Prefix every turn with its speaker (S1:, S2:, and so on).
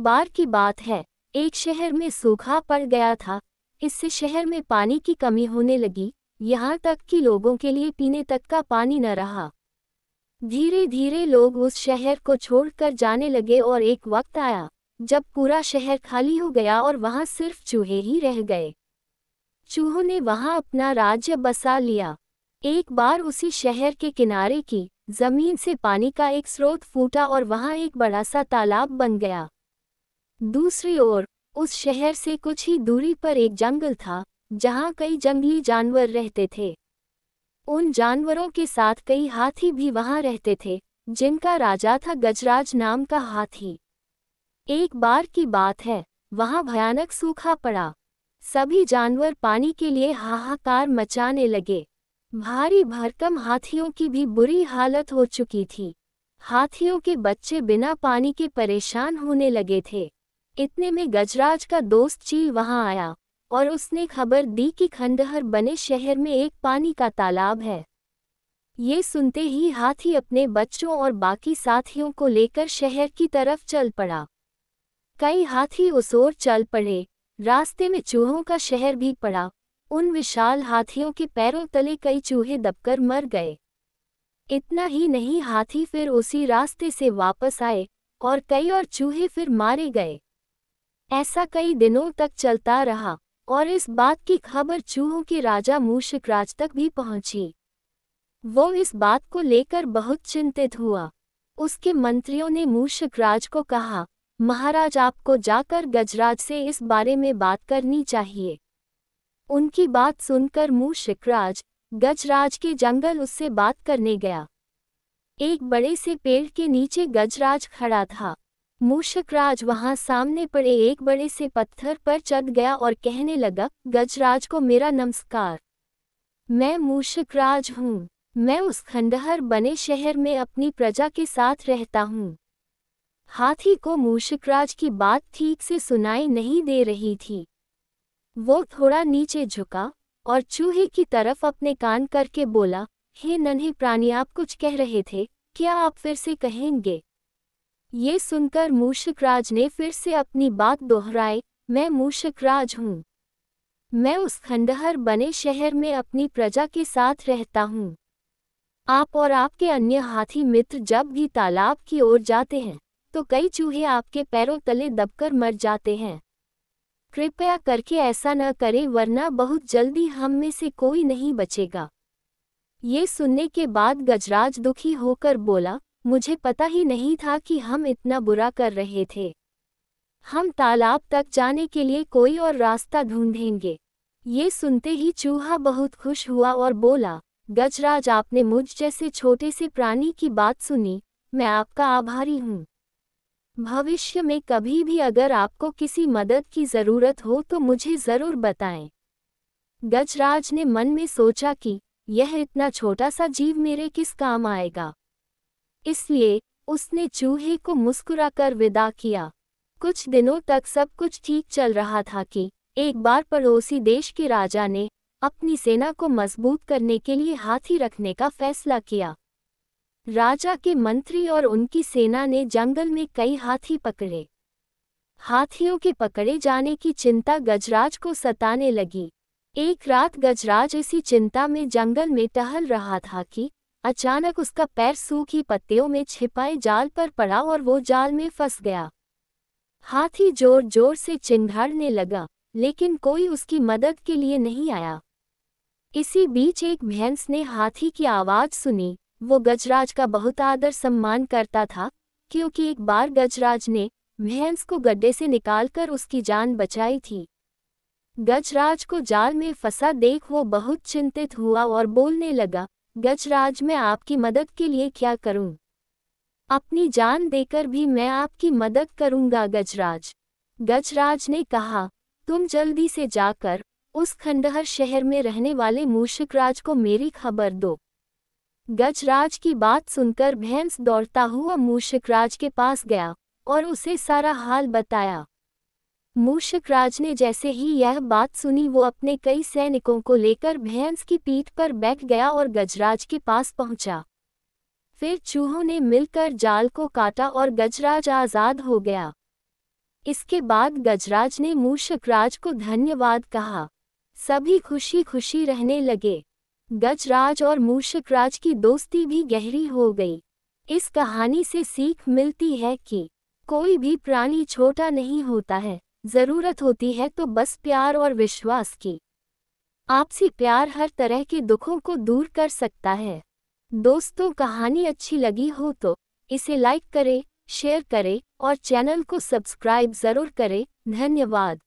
S1: बार की बात है, एक शहर में सूखा पड़ गया था। इससे शहर में पानी की कमी होने लगी, यहाँ तक कि लोगों के लिए पीने तक का पानी न रहा। धीरे धीरे लोग उस शहर को छोड़कर जाने लगे और एक वक्त आया जब पूरा शहर खाली हो गया और वहाँ सिर्फ चूहे ही रह गए। चूहों ने वहाँ अपना राज्य बसा लिया। एक बार उसी शहर के किनारे की जमीन से पानी का एक स्रोत फूटा और वहाँ एक बड़ा सा तालाब बन गया। दूसरी ओर उस शहर से कुछ ही दूरी पर एक जंगल था, जहाँ कई जंगली जानवर रहते थे। उन जानवरों के साथ कई हाथी भी वहाँ रहते थे, जिनका राजा था गजराज नाम का हाथी। एक बार की बात है, वहाँ भयानक सूखा पड़ा। सभी जानवर पानी के लिए हाहाकार मचाने लगे। भारी भरकम हाथियों की भी बुरी हालत हो चुकी थी। हाथियों के बच्चे बिना पानी के परेशान होने लगे थे। इतने में गजराज का दोस्त चील वहां आया और उसने खबर दी कि खंडहर बने शहर में एक पानी का तालाब है। ये सुनते ही हाथी अपने बच्चों और बाकी साथियों को लेकर शहर की तरफ चल पड़ा। कई हाथी उस ओर चल पड़े। रास्ते में चूहों का शहर भी पड़ा। उन विशाल हाथियों के पैरों तले कई चूहे दबकर मर गए। इतना ही नहीं, हाथी फिर उसी रास्ते से वापस आए और कई और चूहे फिर मारे गए। ऐसा कई दिनों तक चलता रहा और इस बात की खबर चूहों के राजा मूषकराज तक भी पहुंची। वो इस बात को लेकर बहुत चिंतित हुआ। उसके मंत्रियों ने मूषकराज को कहा, महाराज, आपको जाकर गजराज से इस बारे में बात करनी चाहिए। उनकी बात सुनकर मूषकराज गजराज के जंगल उससे बात करने गया। एक बड़े से पेड़ के नीचे गजराज खड़ा था। मूषकराज वहां सामने पड़े एक बड़े से पत्थर पर चढ़ गया और कहने लगा, गजराज को मेरा नमस्कार। मैं मूषकराज हूँ। मैं उस खंडहर बने शहर में अपनी प्रजा के साथ रहता हूँ। हाथी को मूषकराज की बात ठीक से सुनाई नहीं दे रही थी। वो थोड़ा नीचे झुका और चूहे की तरफ अपने कान करके बोला, हे नन्हे प्राणी, आप कुछ कह रहे थे, क्या आप फिर से कहेंगे? ये सुनकर मूषकराज ने फिर से अपनी बात दोहराई, मैं मूषकराज हूँ। मैं उस खंडहर बने शहर में अपनी प्रजा के साथ रहता हूँ। आप और आपके अन्य हाथी मित्र जब भी तालाब की ओर जाते हैं तो कई चूहे आपके पैरों तले दबकर मर जाते हैं। कृपया करके ऐसा न करें, वरना बहुत जल्दी हम में से कोई नहीं बचेगा। ये सुनने के बाद गजराज दुखी होकर बोला, मुझे पता ही नहीं था कि हम इतना बुरा कर रहे थे। हम तालाब तक जाने के लिए कोई और रास्ता ढूंढेंगे। ये सुनते ही चूहा बहुत खुश हुआ और बोला, गजराज, आपने मुझ जैसे छोटे से प्राणी की बात सुनी, मैं आपका आभारी हूँ। भविष्य में कभी भी अगर आपको किसी मदद की ज़रूरत हो तो मुझे ज़रूर बताएं। गजराज ने मन में सोचा कि यह इतना छोटा सा जीव मेरे किस काम आएगा, इसलिए उसने चूहे को मुस्कुराकर विदा किया। कुछ दिनों तक सब कुछ ठीक चल रहा था कि एक बार पड़ोसी देश के राजा ने अपनी सेना को मजबूत करने के लिए हाथी रखने का फैसला किया। राजा के मंत्री और उनकी सेना ने जंगल में कई हाथी पकड़े। हाथियों के पकड़े जाने की चिंता गजराज को सताने लगी। एक रात गजराज इसी चिंता में जंगल में टहल रहा था कि अचानक उसका पैर सूखी पत्तियों में छिपाए जाल पर पड़ा और वो जाल में फंस गया। हाथी जोर जोर से चिंघाड़ने लगा, लेकिन कोई उसकी मदद के लिए नहीं आया। इसी बीच एक भैंस ने हाथी की आवाज़ सुनी। वो गजराज का बहुत आदर सम्मान करता था, क्योंकि एक बार गजराज ने भैंस को गड्ढे से निकालकर उसकी जान बचाई थी। गजराज को जाल में फंसा देख वो बहुत चिंतित हुआ और बोलने लगा, गजराज, मैं आपकी मदद के लिए क्या करूं? अपनी जान देकर भी मैं आपकी मदद करूंगा गजराज। गजराज ने कहा, तुम जल्दी से जाकर उस खंडहर शहर में रहने वाले मूषकराज को मेरी खबर दो। गजराज की बात सुनकर भैंस दौड़ता हुआ मूषकराज के पास गया और उसे सारा हाल बताया। मूषकराज ने जैसे ही यह बात सुनी, वो अपने कई सैनिकों को लेकर भैंस की पीठ पर बैठ गया और गजराज के पास पहुंचा। फिर चूहों ने मिलकर जाल को काटा और गजराज आजाद हो गया। इसके बाद गजराज ने मूषक राज को धन्यवाद कहा। सभी खुशी खुशी रहने लगे। गजराज और मूषक राज की दोस्ती भी गहरी हो गई। इस कहानी से सीख मिलती है कि कोई भी प्राणी छोटा नहीं होता है, जरूरत होती है तो बस प्यार और विश्वास की। आपसी प्यार हर तरह के दुखों को दूर कर सकता है। दोस्तों, कहानी अच्छी लगी हो तो इसे लाइक करें, शेयर करें और चैनल को सब्सक्राइब जरूर करें। धन्यवाद।